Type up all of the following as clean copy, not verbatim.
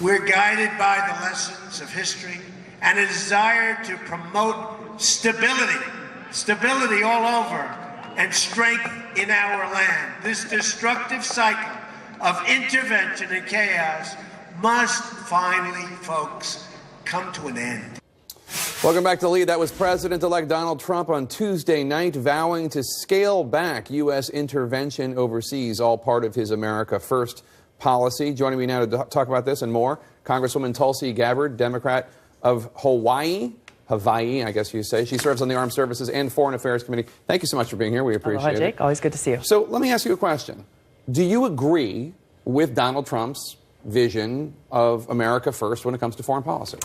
We're guided by the lessons of history and a desire to promote stability all over, and strength in our land. This destructive cycle of intervention and chaos must finally, folks, come to an end. Welcome back to the Lead. That was President-elect Donald Trump on Tuesday night vowing to scale back U.S. intervention overseas, all part of his America First policy. Joining me now to talk about this and more, Congresswoman Tulsi Gabbard, Democrat of Hawaii, I guess you say. She serves on the Armed Services and Foreign Affairs Committee. Thank you so much for being here. We appreciate it. Jake. Always good to see you. So let me ask you a question. Do you agree with Donald Trump's vision of America First when it comes to foreign policy?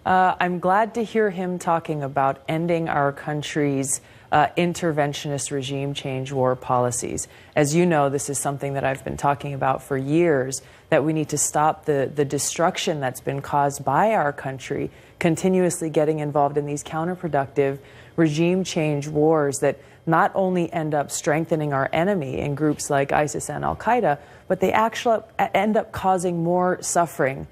I'm glad to hear him talking about ending our country's interventionist regime change war policies. As you know, this is something that I've been talking about for years, that we need to stop the destruction that's been caused by our country continuously getting involved in these counterproductive regime change wars that not only end up strengthening our enemy in groups like ISIS and Al-Qaeda, but they actually end up causing more suffering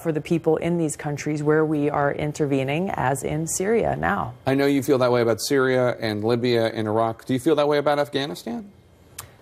for the people in these countries where we are intervening, as in Syria now. I know you feel that way about Syria and Libya and Iraq. Do you feel that way about Afghanistan?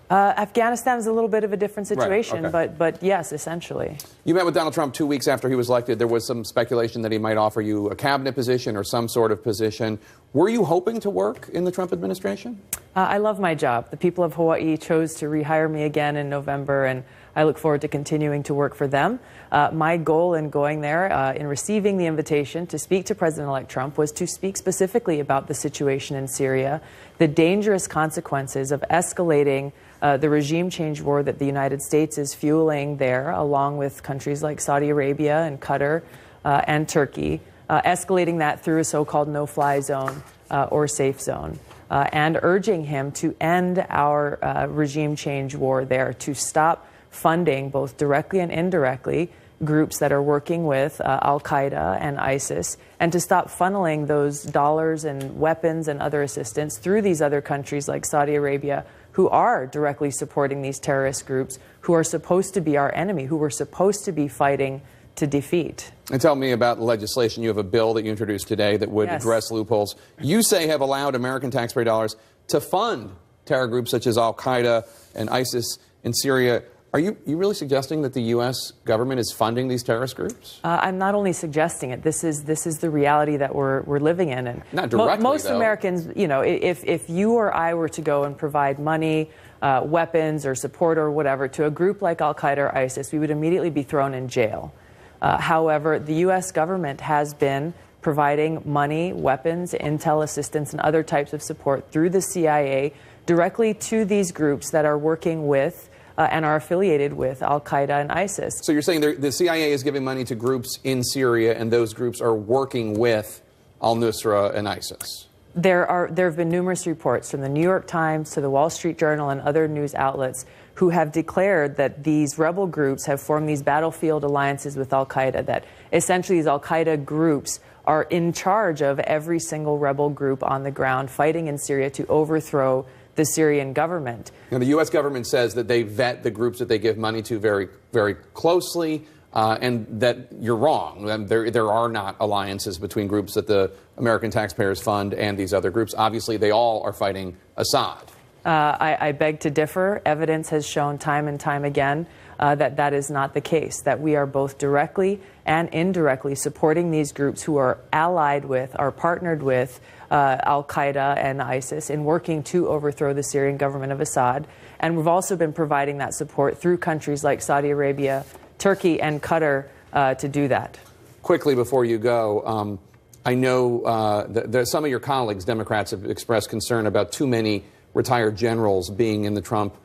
Afghanistan is a little bit of a different situation, right, okay. but yes, essentially. You met with Donald Trump 2 weeks after he was elected. There was some speculation that he might offer you a cabinet position or some sort of position. Were you hoping to work in the Trump administration? I love my job. The people of Hawaii chose to rehire me again in November, and I look forward to continuing to work for them. My goal in going there, in receiving the invitation to speak to President-elect Trump, was to speak specifically about the situation in Syria, the dangerous consequences of escalating the regime change war that the United States is fueling there, along with countries like Saudi Arabia and Qatar and Turkey, escalating that through a so-called no-fly zone or safe zone, and urging him to end our regime change war there, to stop funding, both directly and indirectly, groups that are working with Al-Qaeda and ISIS, and to stop funneling those dollars and weapons and other assistance through these other countries like Saudi Arabia, who are directly supporting these terrorist groups, who are supposed to be our enemy, who we're supposed to be fighting to defeat. And tell me about legislation. You have a bill that you introduced today that would address loopholes you say have allowed American taxpayer dollars to fund terror groups such as Al-Qaeda and ISIS in Syria. Are you really suggesting that the U.S. government is funding these terrorist groups? I'm not only suggesting it. This is the reality that we're living in. And not directly, most though. Americans, you know, if you or I were to go and provide money, weapons, or support or whatever to a group like Al-Qaeda or ISIS, we would immediately be thrown in jail. However, the U.S. government has been providing money, weapons, intel assistance, and other types of support through the CIA directly to these groups that are working with and are affiliated with Al-Qaeda and ISIS. So you're saying the CIA is giving money to groups in Syria, and those groups are working with al-Nusra and ISIS? There have been numerous reports from the New York Times to the Wall Street Journal and other news outlets who have declared that these rebel groups have formed these battlefield alliances with Al-Qaeda, that essentially these Al-Qaeda groups are in charge of every single rebel group on the ground fighting in Syria to overthrow the Syrian government. Now, the U.S. government says that they vet the groups that they give money to very, very closely, and that you're wrong. There are not alliances between groups that the American taxpayers fund and these other groups. Obviously, they all are fighting Assad. I beg to differ. Evidence has shown time and time again that is not the case, that we are both directly and indirectly supporting these groups who are allied with, are partnered with Al-Qaeda and ISIS in working to overthrow the Syrian government of Assad. And we've also been providing that support through countries like Saudi Arabia, Turkey, and Qatar to do that. Quickly before you go, I know that some of your colleagues, Democrats, have expressed concern about too many retired generals being in the Trump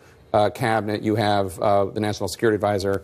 cabinet. You have the National Security Advisor,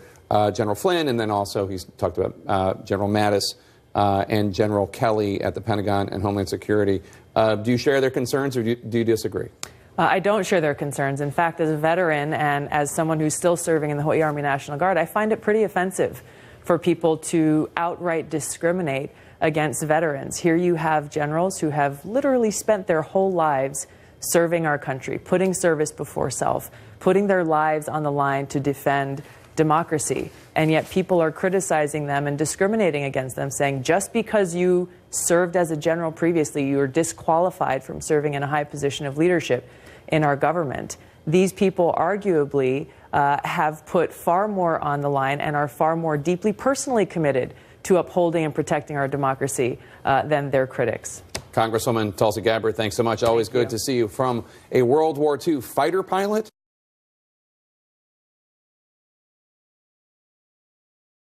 General Flynn, and then also he's talked about General Mattis and General Kelly at the Pentagon and Homeland Security. Do you share their concerns, or do you disagree? I don't share their concerns. In fact, as a veteran and as someone who's still serving in the Hawaii Army National Guard, I find it pretty offensive for people to outright discriminate against veterans. Here you have generals who have literally spent their whole lives serving our country, putting service before self, putting their lives on the line to defend democracy. and yet people are criticizing them and discriminating against them, saying just because you served as a general previously, you are disqualified from serving in a high position of leadership in our government. These people arguably have put far more on the line and are far more deeply personally committed to upholding and protecting our democracy than their critics. Congresswoman Tulsi Gabbard, thanks so much. Always good to see you. From a World War II fighter pilot